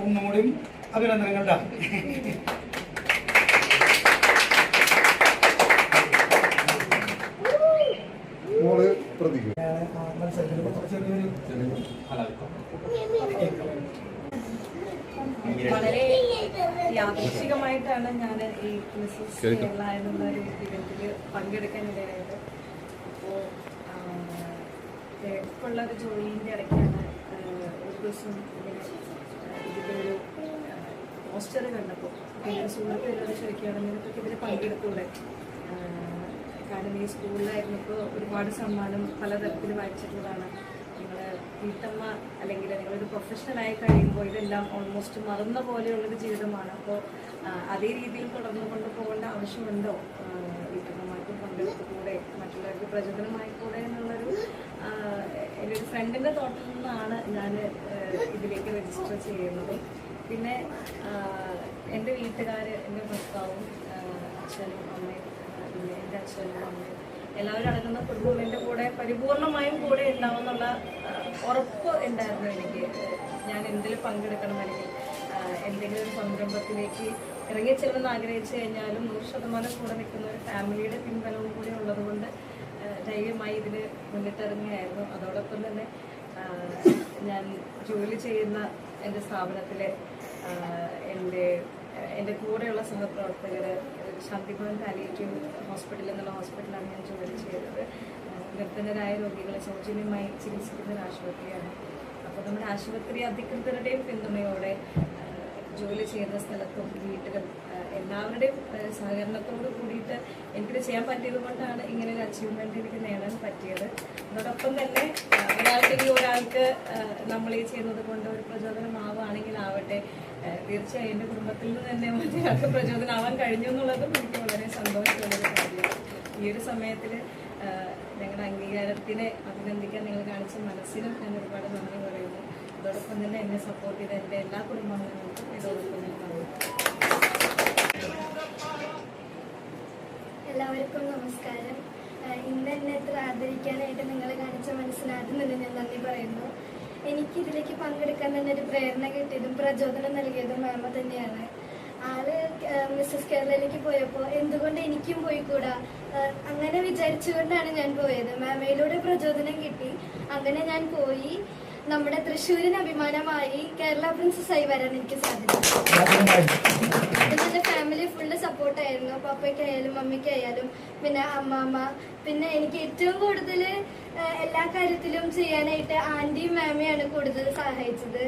ഒന്നുകൂടി അഭിനന്ദനങ്ങൾ. വളരെ യാദൃശ്ചികമായിട്ടാണ് ഞാൻ ഈ മിസ്സസ് കേരള എന്നുള്ള ഒരു ഇവന്റിൽ പങ്കെടുക്കാൻ ഇടയായത്. അപ്പോൾ തിരക്കുള്ള ഒരു ജോലിൻ്റെ ഇടയ്ക്കാണ് ഒരു ദിവസം ഇതിൻ്റെ ഒരു പോസ്റ്റർ കണ്ടപ്പോൾ പിന്നെ സുഹൃത്ത് എന്നോട് ചോദിക്കുകയാണെങ്കിൽ നിനക്കൊക്കെ ഇതിൽ പങ്കെടുത്തൂടെ, കാരണം ഈ സ്കൂളിലായിരുന്നപ്പോൾ ഒരുപാട് സമ്മാനം പലതരത്തിൽ വായിച്ചിട്ടുള്ളതാണ്. നിങ്ങൾ വീട്ടമ്മ അല്ലെങ്കിൽ നിങ്ങളൊരു പ്രൊഫഷണലായി കഴിയുമ്പോൾ ഇതെല്ലാം ഓൾമോസ്റ്റ് മറന്ന പോലെയുള്ളൊരു ജീവിതമാണ്. അപ്പോൾ അതേ രീതിയിൽ തുടർന്നു കൊണ്ട് പോകേണ്ട ആവശ്യമുണ്ടോ, വീട്ടമ്മമാർക്കും പങ്കെടുത്തുകൂടെ, മറ്റുള്ളവർക്ക് പ്രചോദനമായിക്കൂടെ എന്നുള്ളൊരു എൻ്റെ ഒരു ഫ്രണ്ടിൻ്റെ തോട്ടിൽ നിന്നാണ് ഞാൻ ഇതിലേക്ക് രജിസ്റ്റർ ചെയ്യുന്നത്. പിന്നെ എൻ്റെ വീട്ടുകാർ, എൻ്റെ ഭർത്താവും അച്ഛനും അമ്മയും, പിന്നെ എൻ്റെ അച്ഛനും അമ്മയും എല്ലാവരും അടങ്ങുന്ന കുടുംബം എൻ്റെ കൂടെ പരിപൂർണമായും കൂടെ ഉണ്ടാവുമെന്നുള്ള ഉറപ്പ് ഉണ്ടായിരുന്നു എനിക്ക്. ഞാൻ എന്തിൽ പങ്കെടുക്കണം, അല്ലെങ്കിൽ എന്തെങ്കിലും ഒരു സംരംഭത്തിലേക്ക് ഇറങ്ങിച്ചെല്ലുമെന്ന് ആഗ്രഹിച്ചു കഴിഞ്ഞാലും 100% കൂടെ നിൽക്കുന്ന ഒരു ഫാമിലിയുടെ പിൻബലവും കൂടി ഉള്ളതുകൊണ്ട് ധൈര്യമായി ഇതിന് മുന്നിട്ടിറങ്ങിയായിരുന്നു. അതോടൊപ്പം തന്നെ ഞാൻ ജോലി ചെയ്യുന്ന എൻ്റെ സ്ഥാപനത്തിലെ എൻ്റെ കൂടെയുള്ള സഹപ്രവർത്തകർ ശാന്തിഭവൻ പാലിയേറ്റീവ് ഹോസ്പിറ്റൽ എന്നുള്ള ഹോസ്പിറ്റലാണ് ഞാൻ ജോലി ചെയ്തത്. നിർധനരായ രോഗികളെ സൗജന്യമായി ചികിത്സിക്കുന്ന ഒരു ആശുപത്രിയാണ്. അപ്പോൾ നമ്മുടെ ആശുപത്രി അധികൃതരുടെയും പിന്തുണയോടെ ജോലി ചെയ്യുന്ന സ്ഥലത്തും വീട്ടുകൾ എല്ലാവരുടെയും സഹകരണത്തോട് കൂടിയിട്ട് എനിക്കിത് ചെയ്യാൻ പറ്റിയത് കൊണ്ടാണ് ഇങ്ങനെ ഒരു അച്ചീവ്മെൻ്റ് എനിക്ക് നേടാൻ പറ്റിയത്. അതോടൊപ്പം തന്നെ ഒരാൾക്ക് നമ്മൾ ഈ ചെയ്യുന്നത് കൊണ്ട് ഒരു പ്രചോദനമാവുകയാണെങ്കിൽ ആവട്ടെ, തീർച്ചയായും എൻ്റെ കുടുംബത്തിൽ നിന്ന് തന്നെ മറ്റൊരാൾക്ക് പ്രചോദനമാവാൻ കഴിഞ്ഞു എന്നുള്ളതും എനിക്ക് വളരെ സന്തോഷമുള്ളൊരു കാര്യമാണ്. ഈ ഒരു സമയത്തിൽ ഞങ്ങളുടെ അംഗീകാരത്തിനെ അഭിനന്ദിക്കാൻ നിങ്ങൾ കാണിച്ച മനസ്സിനും ഞാൻ ഒരുപാട് നന്ദി പറയുന്നു. അതോടൊപ്പം തന്നെ എന്നെ സപ്പോർട്ട് ചെയ്ത എൻ്റെ എല്ലാ കുടുംബാംഗങ്ങൾക്കും ഇതോടൊപ്പം ഞാൻ പറഞ്ഞു. എല്ലാവർക്കും നമസ്കാരം. ഇന്ന് എന്നെ ഇത്ര ആദരിക്കാനായിട്ട് നിങ്ങൾ കാണിച്ച മനസ്സിനാദ്യം തന്നെ ഞാൻ നന്ദി പറയുന്നു. എനിക്ക് ഇതിലേക്ക് പങ്കെടുക്കാൻ തന്നെ ഒരു പ്രേരണ കിട്ടിയതും പ്രചോദനം നൽകിയതും മാമ തന്നെയാണ്. ആള് മിസ്സസ് കേരളയിലേക്ക് പോയപ്പോൾ എന്തുകൊണ്ട് എനിക്കും പോയിക്കൂടാ, അങ്ങനെ വിചാരിച്ചുകൊണ്ടാണ് ഞാൻ പോയത്. മാമയിലൂടെ പ്രചോദനം കിട്ടി, അങ്ങനെ ഞാൻ പോയി. നമ്മുടെ തൃശ്ശൂരിന് അഭിമാനമായി കേരള പ്രിൻസസ്സായി വരാൻ എനിക്ക് സാധിച്ചു. എൻ്റെ ഫാമിലി ഫുള്ള് സപ്പോർട്ടായിരുന്നു, പപ്പയ്ക്കായാലും മമ്മിക്കായാലും പിന്നെ അമ്മാമ്മ. പിന്നെ എനിക്ക് ഏറ്റവും കൂടുതൽ എല്ലാ കാര്യത്തിലും ചെയ്യാനായിട്ട് ആൻറ്റിയും മാമയാണ് കൂടുതൽ സഹായിച്ചത്.